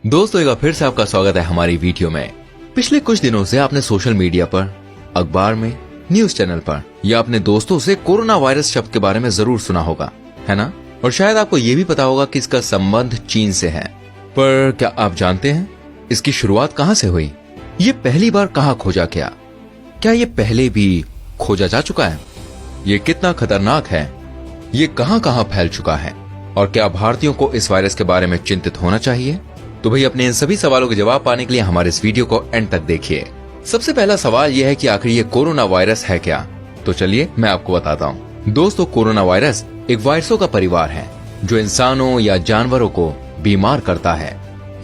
दोस्तों एक बार फिर से आपका स्वागत है हमारी वीडियो में। पिछले कुछ दिनों से आपने सोशल मीडिया पर, अखबार में, न्यूज चैनल पर या अपने दोस्तों से कोरोना वायरस शब्द के बारे में जरूर सुना होगा, है ना? और शायद आपको ये भी पता होगा कि इसका संबंध चीन से है। पर क्या आप जानते हैं इसकी शुरुआत कहाँ से हुई? ये पहली बार कहाँ खोजा गया? क्या ये पहले भी खोजा जा चुका है? ये कितना खतरनाक है? ये कहाँ कहाँ फैल चुका है? और क्या भारतीयों को इस वायरस के बारे में चिंतित होना चाहिए? तो भाई अपने इन सभी सवालों के जवाब पाने के लिए हमारे इस वीडियो को एंड तक देखिए। सबसे पहला सवाल यह है कि आखिर ये कोरोना वायरस है क्या? तो चलिए मैं आपको बताता हूँ। दोस्तों, कोरोना वायरस एक वायरसों का परिवार है जो इंसानों या जानवरों को बीमार करता है।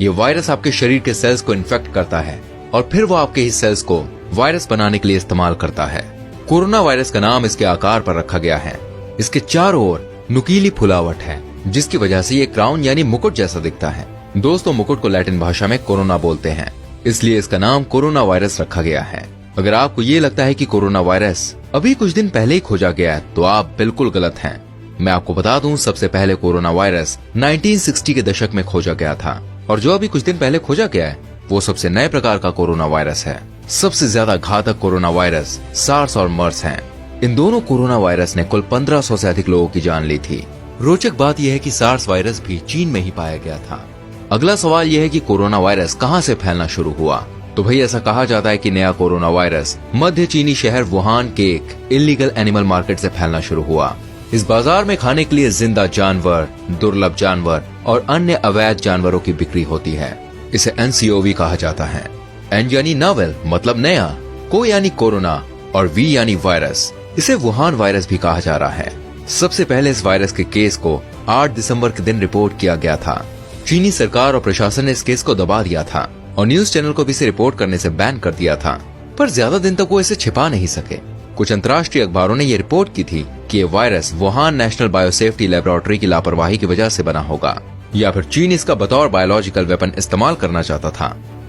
ये वायरस आपके शरीर के सेल्स को इन्फेक्ट करता है और फिर वो आपके ही सेल्स को वायरस बनाने के लिए इस्तेमाल करता है। कोरोना वायरस का नाम इसके आकार पर रखा गया है। इसके चारों ओर नुकीली फुलावट है जिसकी वजह से ये क्राउन यानी मुकुट जैसा दिखता है। दोस्तों, मुकुट को लैटिन भाषा में कोरोना बोलते हैं, इसलिए इसका नाम कोरोना वायरस रखा गया है। अगर आपको ये लगता है कि कोरोना वायरस अभी कुछ दिन पहले ही खोजा गया है तो आप बिल्कुल गलत हैं। मैं आपको बता दूं, सबसे पहले कोरोना वायरस 1960 के दशक में खोजा गया था और जो अभी कुछ दिन पहले खोजा गया है वो सबसे नए प्रकार का कोरोना वायरस है। सबसे ज्यादा घातक कोरोना वायरस सार्स और मर्स हैं। इन दोनों कोरोना वायरस ने कुल 1500 से अधिक लोगों की जान ली थी। रोचक बात यह है कि सार्स वायरस भी चीन में ही पाया गया था। अगला सवाल यह है कि कोरोना वायरस कहां से फैलना शुरू हुआ? तो भाई ऐसा कहा जाता है कि नया कोरोना वायरस मध्य चीनी शहर वुहान के एक इलीगल एनिमल मार्केट से फैलना शुरू हुआ। इस बाजार में खाने के लिए जिंदा जानवर, दुर्लभ जानवर और अन्य अवैध जानवरों की बिक्री होती है। इसे NCOV कहा जाता है। N यानी नोवेल मतलब नया, को यानी कोरोना और V यानी वायरस। इसे वुहान वायरस भी कहा जा रहा है। सबसे पहले इस वायरस के केस को 8 दिसंबर के दिन रिपोर्ट किया गया था। चीनी सरकार और प्रशासन ने इस केस को दबा दिया था और न्यूज चैनल को भी इसे रिपोर्ट करने से बैन कर दिया था, पर ज्यादा दिन तक वो इसे छिपा नहीं सके। कुछ अंतर्राष्ट्रीय अखबारों ने ये रिपोर्ट की थी कि ये virus Wuhan national biosafety laboratory की लापरवाही की वजह से बना होगा या फिर चीन इसका बतौर बायोलॉजिकल वेपन इस्तेमाल करना चाहता था।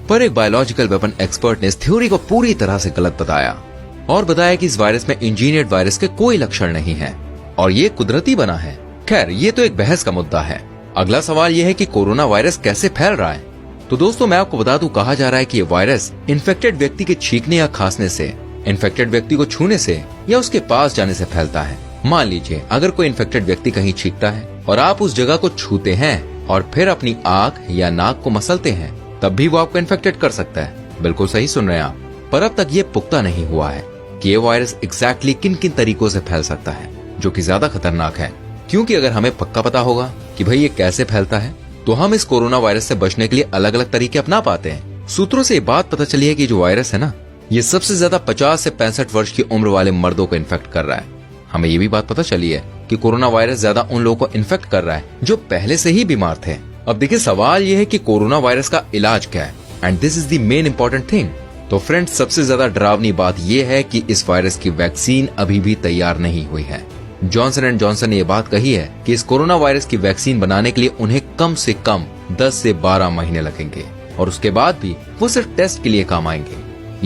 पर एक बायोलॉजिकल वेपन एक्सपर्ट ने इस थ्योरी को पूरी तरह से गलत बताया और बताया कि इस वायरस में इंजीनियर्ड वायरस के कोई लक्षण नहीं है और ये कुदरती बना है। खैर, ये तो एक बहस का मुद्दा है। अगला सवाल यह है कि कोरोना वायरस कैसे फैल रहा है? तो दोस्तों मैं आपको बता दूं, कहा जा रहा है कि ये वायरस इन्फेक्टेड व्यक्ति के छींकने या खांसने से, इन्फेक्टेड व्यक्ति को छूने से या उसके पास जाने से फैलता है। मान लीजिए अगर कोई इन्फेक्टेड व्यक्ति कहीं छींकता है और आप उस जगह को छूते हैं और फिर अपनी आंख या नाक को मसलते हैं, तब भी वो आपको इन्फेक्टेड कर सकता है। बिल्कुल सही सुन रहे हैं आप। पर अब तक ये पुख्ता नहीं हुआ है कि ये वायरस एग्जैक्टली किन किन तरीकों से फैल सकता है, जो कि ज्यादा खतरनाक है। क्योंकि अगर हमें पक्का पता होगा कि भाई ये कैसे फैलता है तो हम इस कोरोना वायरस से बचने के लिए अलग अलग तरीके अपना पाते हैं। सूत्रों से ये बात पता चली है कि जो वायरस है ना, ये सबसे ज्यादा 50 से 65 वर्ष की उम्र वाले मर्दों को इन्फेक्ट कर रहा है। हमें ये भी बात पता चली है कि कोरोना वायरस ज्यादा उन लोगों को इन्फेक्ट कर रहा है जो पहले से ही बीमार थे। अब देखिए, सवाल ये है कि कोरोना वायरस का इलाज क्या है, and this is the main important thing. तो फ्रेंड्स, सबसे ज्यादा डरावनी बात यह है कि इस वायरस की वैक्सीन अभी भी तैयार नहीं हुई है। जॉनसन एंड जॉनसन ने यह बात कही है कि इस कोरोना वायरस की वैक्सीन बनाने के लिए उन्हें कम से कम 10 से 12 महीने लगेंगे और उसके बाद भी वो सिर्फ टेस्ट के लिए काम आएंगे।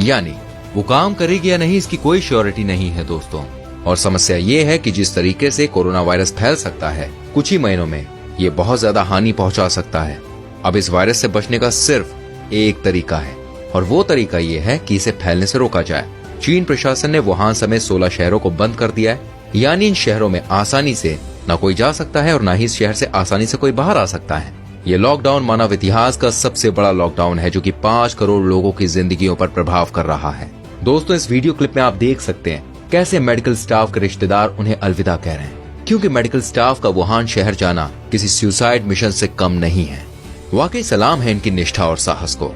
यानी वो काम करेगी या नहीं इसकी कोई श्योरिटी नहीं है दोस्तों। और समस्या ये है कि जिस तरीके से कोरोना वायरस फैल सकता है, कुछ ही महीनों में ये बहुत ज्यादा हानि पहुंचा सकता है। अब इस वायरस से बचने का सिर्फ एक तरीका है और वो तरीका ये है कि इसे फैलने से रोका जाए। चीन प्रशासन ने वुहान समेत 16 शहरों को बंद कर दिया है। यानी इन शहरों में आसानी से न कोई जा सकता है और न ही इस शहर से आसानी से कोई बाहर आ सकता है। ये लॉकडाउन मानव इतिहास का सबसे बड़ा लॉकडाउन है जो कि 5 करोड़ लोगों की जिंदगियों पर प्रभाव कर रहा है। दोस्तों, इस वीडियो क्लिप में आप देख सकते हैं कैसे मेडिकल स्टाफ के रिश्तेदार उन्हें अलविदा कह रहे हैं, क्योंकि मेडिकल स्टाफ का वुहान शहर जाना किसी सुसाइड मिशन से कम नहीं है। वाकई सलाम है इनकी निष्ठा और साहस को।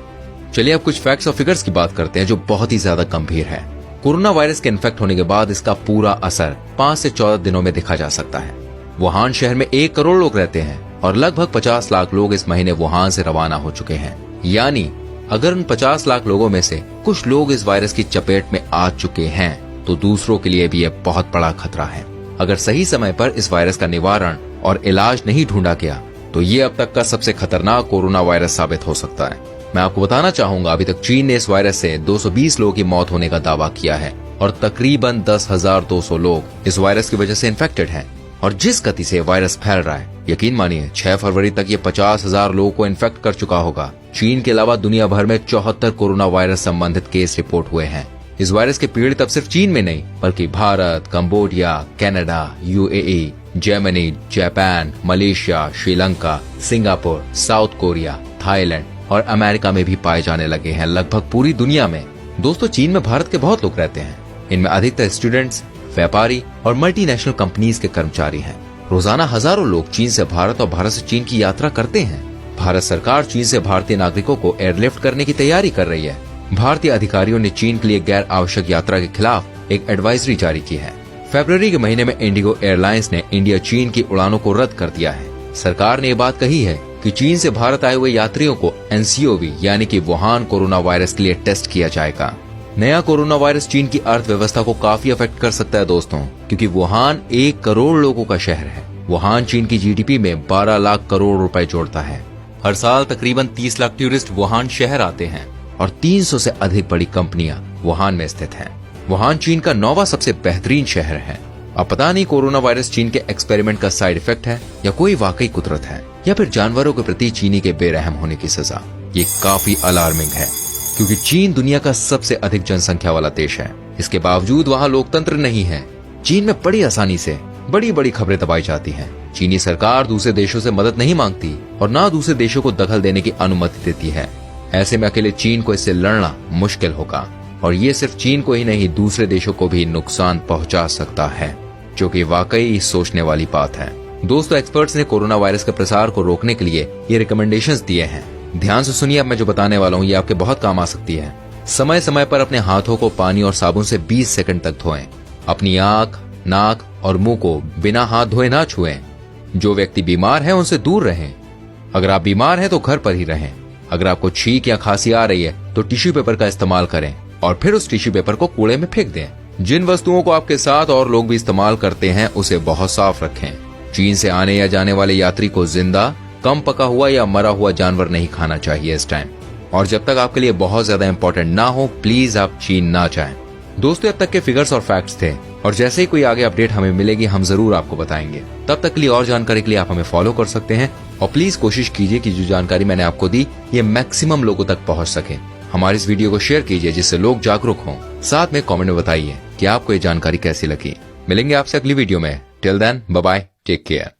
चलिए अब कुछ फैक्ट्स और फिगर्स की बात करते हैं जो बहुत ही ज्यादा गंभीर है। कोरोना वायरस के इन्फेक्ट होने के बाद इसका पूरा असर 5 से 14 दिनों में दिखा जा सकता है। वुहान शहर में 1 करोड़ लोग रहते हैं और लगभग 50 लाख लोग इस महीने वुहान से रवाना हो चुके हैं। यानी अगर उन 50 लाख लोगों में से कुछ लोग इस वायरस की चपेट में आ चुके हैं तो दूसरों के लिए भी यह बहुत बड़ा खतरा है। अगर सही समय पर इस वायरस का निवारण और इलाज नहीं ढूंढा गया तो ये अब तक का सबसे खतरनाक कोरोना वायरस साबित हो सकता है। मैं आपको बताना चाहूंगा, अभी तक चीन ने इस वायरस से 220 लोगों की मौत होने का दावा किया है और तकरीबन 10,200 लोग इस वायरस की वजह से इन्फेक्टेड हैं। और जिस गति से वायरस फैल रहा है, यकीन मानिए 6 फरवरी तक ये 50,000 लोगों को इन्फेक्ट कर चुका होगा। चीन के अलावा दुनिया भर में 74 कोरोना वायरस संबंधित केस रिपोर्ट हुए हैं। इस वायरस के पीड़ित अब सिर्फ चीन में नहीं बल्कि Bharat, Cambodia, Canada, UAE, Germany, Japan, Malaysia, Sri Lanka, Singapore, south Korea, Thailand और अमेरिका में भी पाए जाने लगे हैं, लगभग पूरी दुनिया में। दोस्तों, चीन में भारत के बहुत लोग रहते हैं। इनमें अधिकतर स्टूडेंट्स, व्यापारी और मल्टीनेशनल कंपनीज के कर्मचारी हैं। रोजाना हजारों लोग चीन से भारत और भारत से चीन की यात्रा करते हैं। भारत सरकार चीन से भारतीय नागरिकों को एयरलिफ्ट करने की तैयारी कर रही है। भारतीय अधिकारियों ने चीन के लिए गैर आवश्यक यात्रा के खिलाफ एक एडवाइजरी जारी की है। फरवरी के महीने में इंडिगो एयरलाइंस ने इंडिया चीन की उड़ानों को रद्द कर दिया है। सरकार ने ये बात कही है कि चीन से भारत आए हुए यात्रियों को NCOV यानी कि वुहान कोरोना वायरस के लिए टेस्ट किया जाएगा। नया कोरोना वायरस चीन की अर्थव्यवस्था को काफी अफेक्ट कर सकता है दोस्तों, क्योंकि वुहान 1 करोड़ लोगों का शहर है। वुहान चीन की GDP में 12 लाख करोड़ रुपए जोड़ता है। हर साल तकरीबन 30 लाख टूरिस्ट वुहान शहर आते हैं और 300 से अधिक बड़ी कंपनियां वुहान में स्थित हैं। वुहान चीन का 9वां सबसे बेहतरीन शहर है। अब पता नहीं कोरोना वायरस चीन के एक्सपेरिमेंट का साइड इफेक्ट है या कोई वाकई कुदरत है या फिर जानवरों के प्रति चीनी के बेरहम होने की सजा। ये काफी अलार्मिंग है, क्योंकि चीन दुनिया का सबसे अधिक जनसंख्या वाला देश है। इसके बावजूद वहाँ लोकतंत्र नहीं है। चीन में बड़ी आसानी से बड़ी बड़ी खबरें दबाई जाती हैं। चीनी सरकार दूसरे देशों से मदद नहीं मांगती और ना दूसरे देशों को दखल देने की अनुमति देती है। ऐसे में अकेले चीन को इससे लड़ना मुश्किल होगा और ये सिर्फ चीन को ही नहीं दूसरे देशों को भी नुकसान पहुंचा सकता है, जो कि वाकई सोचने वाली बात है। दोस्तों, एक्सपर्ट्स ने कोरोना वायरस के प्रसार को रोकने के लिए ये रिकमेंडेशंस दिए हैं। ध्यान से सुनिए, अब मैं जो बताने वाला हूँ ये आपके बहुत काम आ सकती है। समय समय पर अपने हाथों को पानी और साबुन से 20 सेकंड तक धोएं। अपनी आंख, नाक और मुंह को बिना हाथ धोए ना छुएं। जो व्यक्ति बीमार है उनसे दूर रहें। अगर आप बीमार हैं तो घर पर ही रहें। अगर आपको छींक या खांसी आ रही है तो टिश्यू पेपर का इस्तेमाल करें और फिर उस टिश्यू पेपर को कूड़े में फेंक दें। जिन वस्तुओं को आपके साथ और लोग भी इस्तेमाल करते हैं उसे बहुत साफ रखें। चीन से आने या जाने वाले यात्री को जिंदा, कम पका हुआ या मरा हुआ जानवर नहीं खाना चाहिए इस टाइम। और जब तक आपके लिए बहुत ज्यादा इंपॉर्टेंट ना हो, प्लीज आप चीन ना जाएं। दोस्तों, अब तक के फिगर्स और फैक्ट्स थे और जैसे ही कोई आगे अपडेट हमें मिलेगी हम जरूर आपको बताएंगे। तब तक के लिए और जानकारी के लिए आप हमें फॉलो कर सकते हैं और प्लीज कोशिश कीजिए कि जो जानकारी मैंने आपको दी ये मैक्सिमम लोगों तक पहुंच सके। हमारी इस वीडियो को शेयर कीजिए जिससे लोग जागरूक हों। साथ में कमेंट में बताइए कि आपको ये जानकारी कैसी लगी। मिलेंगे आपसे अगली वीडियो में। Till then, bye bye, take care.